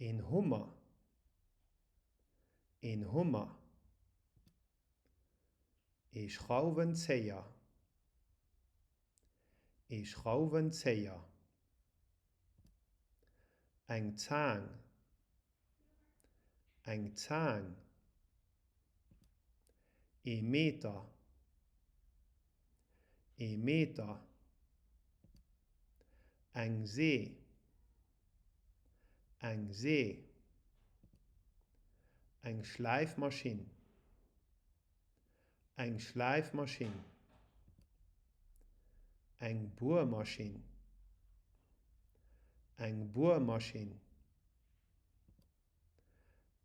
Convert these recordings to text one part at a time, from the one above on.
en Hummer, en Hummer. E Schraubenzieher, e Schraubenzieher. Eng Zang, eng Zang. E Meter, e Meter. Eng See, eng See. Eng Schleifmaschine, eng Schleifmaschine. Eng Bohrmaschine, eng Bohrmaschine.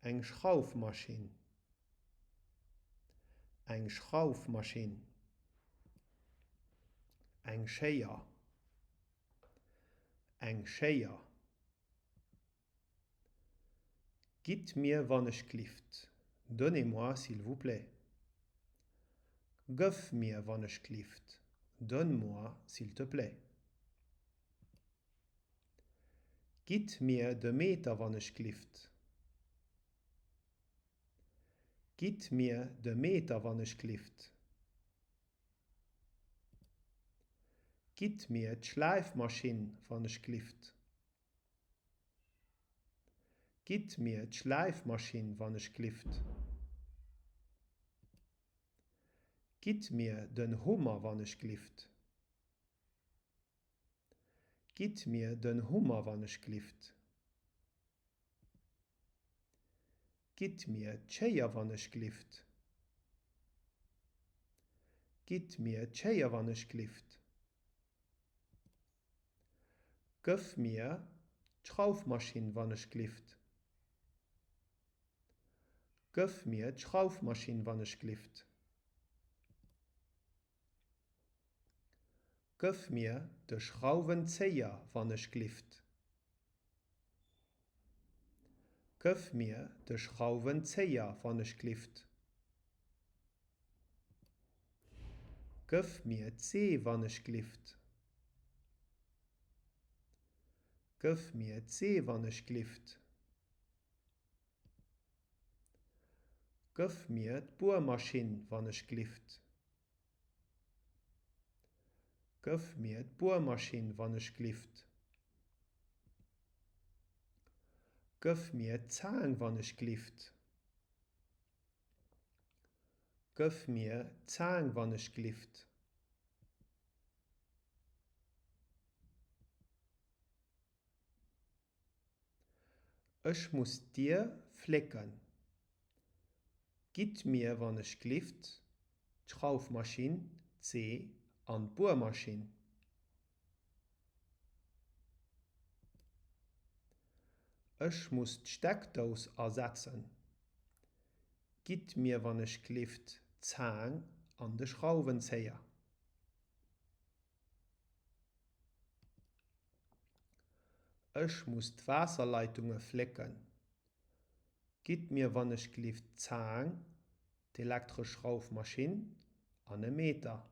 Eng Schraufmaschine, eng Schraufmaschine. Eng Schéier, eng Schéier. Gitt mir wann ich klift, donnez-moi s'il vous plaît. Gëff mir wann ich klift, donne-moi s'il te plaît. Gitt mir de Meter wann ich klift. Gitt mir de Meter wann ich klift. Gitt mir d'Schleifmaschine wann ich klift. Gitt mir d'Schleifmaschine wann ich klift. Gitt mir den Hummer wann ich klift. Gitt mir den Hummer wann ich klift. Gitt mir d'Schéier wann ich klift. Gitt mir d'Schéier wann ich klift. Gëff mir d'Schraufmaschine wann ich klift. Gëff mir d'Schraufmaschine wann ich klift. Gëff mir de Schraubenzieher wann ich klift. Gëff mir de Schraubenzieher wann ich klift. Gëff mir d'Zee wann ich klift. Gëff mir d'Zee wann ich klift. Gëff mir d'Bohrmaschine wann ich klift. Gëff mir d'Bohrmaschine wann ich klift. Gëff mir d'Zang wann ich klift. Gëff mir d'Zang wann ich klift. Ich muss dir flecken. Gitt mir wann ich klift, d'Schraufmaschine, Zee an d'Bohrmaschine. Ich muss d'Steckdous ersetzen. Gitt mir wann ich klift, d'Zang an de Schraubenzieher. Ich muss d'Wasserleitungen flecken. Gitt mir wann ich klift, d'Zang, d'elektrische Schraufmaschine an e Meter.